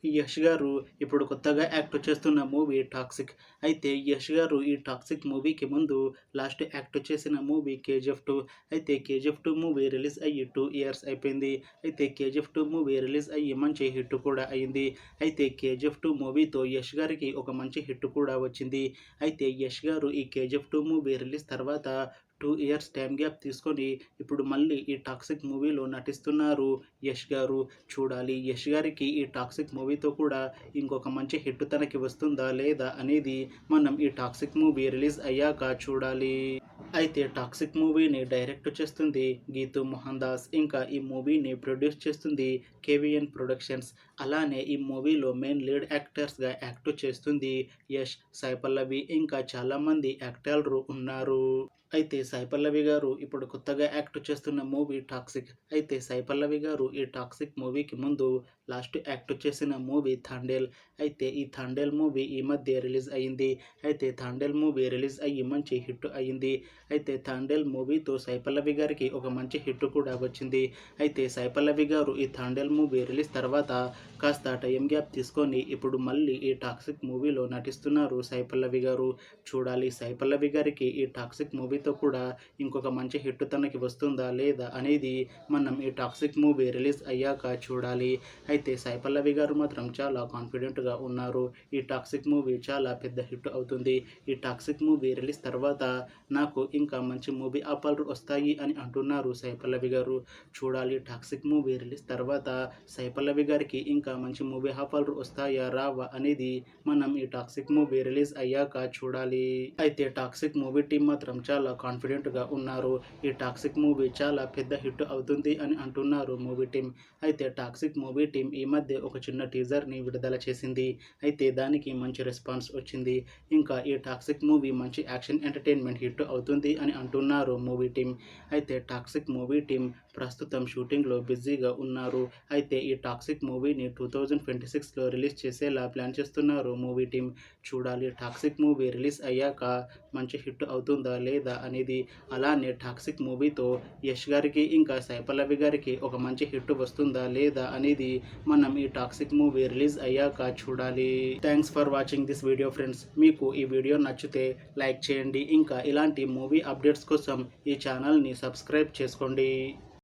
యష్ గారు ఇప్పుడు కొత్తగా యాక్ట్ చేస్తున్న మూవీ 'టాక్సిక్'. అయితే యష్ గారు ఈ 'టాక్సిక్' మూవీకి ముందు లాస్ట్ యాక్ట్ చేసిన మూవీ 'కేజీఎఫ్ 2'. అయితే 'కేజీఎఫ్ 2' మూవీ రిలీజ్ అయ్యి 2 ఇయర్స్ అయిపోయింది. అయితే 'కేజీఎఫ్ 2' మూవీ రిలీజ్ అయ్యి మంచి హిట్ కూడా అయింది. అయితే 'కేజీఎఫ్ 2' మూవీతో యష్ గారికి ఒక మంచి హిట్ కూడా వచ్చింది. అయితే యష్ గారు ఈ 'కేజీఎఫ్ 2' మూవీ రిలీజ్ తర్వాత 2 ఇయర్స్ టైమ్ గ్యాప్ తీసుకొని ఇప్పుడు మళ్ళీ ఈ 'టాక్సిక్' మూవీలో నటిస్తున్నారు యష్ గారు. చూడాలి యష్ గారికి ఈ 'టాక్సిక్' మూవీతో కూడా ఇంకొక మంచి హిట్ తనకి వస్తుందా లేదా అనేది మనం ఈ 'టాక్సిక్' మూవీ రిలీజ్ అయ్యాక చూడాలి. అయితే 'టాక్సిక్' మూవీని డైరెక్ట్ చేస్తుంది గీతూ మోహన్ దాస్. ఇంకా ఈ మూవీని ప్రొడ్యూస్ చేస్తుంది కేవీఎన్ ప్రొడక్షన్స్. అలానే ఈ మూవీలో మెయిన్ లీడ్ యాక్టర్స్గా యాక్ట్ చేస్తుంది యష్, సాయి పల్లవి ఇంకా చాలామంది యాక్టర్లు ఉన్నారు. అయితే సాయి పల్లవి గారు ఇప్పుడు కొత్తగా యాక్ట్ చేస్తున్న మూవీ 'టాక్సిక్'. అయితే సాయి పల్లవి గారు ఈ 'టాక్సిక్' మూవీకి ముందు లాస్ట్ యాక్ట్ చేసిన మూవీ 'థాండేల్'. అయితే ఈ 'థాండేల్' మూవీ ఈ మధ్య రిలీజ్ అయింది. అయితే 'థాండేల్' మూవీ రిలీజ్ అయ్యి మంచి హిట్ అయింది. అయితే 'థాండేల్' మూవీతో సాయి పల్లవి గారికి ఒక మంచి హిట్ కూడా వచ్చింది. అయితే సాయి పల్లవి గారు ఈ 'థాండేల్' మూవీ రిలీజ్ తర్వాత కాస్త టైం గ్యాప్ తీసుకొని ఇప్పుడు మళ్ళీ ఈ 'టాక్సిక్' మూవీలో నటిస్తున్నారు సాయి పల్లవి గారు. చూడాలి సాయి పల్లవి గారికి ఈ 'టాక్సిక్' మూవీతో కూడా ఇంకొక మంచి హిట్ తనకి వస్తుందా లేదా అనేది మనం ఈ 'టాక్సిక్' మూవీ రిలీజ్ అయ్యాక చూడాలి. అయితే సాయి పల్లవి గారు మాత్రం చాలా కాన్ఫిడెంట్గా ఉన్నారు. ఈ 'టాక్సిక్' మూవీ చాలా పెద్ద హిట్ అవుతుంది. ఈ 'టాక్సిక్' మూవీ రిలీజ్ తర్వాత నాకు ఇంకా మంచి మూవీ ఆఫర్లు వస్తాయి అని అంటున్నారు సాయి పల్లవి గారు. చూడాలి 'టాక్సిక్' మూవీ రిలీజ్ తర్వాత సాయి పల్లవి గారికి ఇంకా మంచి మూవీ ఆఫర్లు వస్తాయా రావా అనేది మనం ఈ 'టాక్సిక్' మూవీ రిలీజ్ అయ్యాక చూడాలి. అయితే 'టాక్సిక్' మూవీ టీం మాత్రం చాలా కాన్ఫిడెంట్గా ఉన్నారు. ఈ 'టాక్సిక్' మూవీ చాలా పెద్ద హిట్ అవుతుంది అని అంటున్నారు మూవీ టీం. అయితే 'టాక్సిక్' మూవీ టీం ఈ మధ్య ఒక చిన్న టీజర్ని విడుదల చేసింది. అయితే దానికి మంచి రెస్పాన్స్ వచ్చింది. ఇంకా ఈ 'టాక్సిక్' మూవీ మంచి యాక్షన్ ఎంటర్టైన్మెంట్ హిట్ అవుతుంది అని అంటున్నారు మూవీ టీం. అయితే 'టాక్సిక్' మూవీ టీం ప్రస్తుతం షూటింగ్లో బిజీగా ఉన్నారు. అయితే ఈ 'టాక్సిక్' మూవీని 2026లో రిలీజ్ చేసేలా ప్లాన్ చేస్తున్నారు మూవీ టీం. చూడాలి 'టాక్సిక్' మూవీ రిలీజ్ అయ్యాక మంచి హిట్ అవుతుందా లేదా అనేది. అలానే 'టాక్సిక్' మూవీతో యష్ గారికి ఇంకా సాయి పల్లవి గారికి ఒక మంచి హిట్ వస్తుందా లేదా అనేది మనం ఈ 'టాక్సిక్' మూవీ రిలీజ్ అయ్యాక చూడాలి. Thanks for watching this video friends. మీకు ఈ వీడియో నచ్చితే లైక్ చేయండి. ఇంకా ఇలాంటి మూవీ అప్డేట్స్ కోసం ఈ ఛానల్ని సబ్స్క్రైబ్ చేసుకోండి.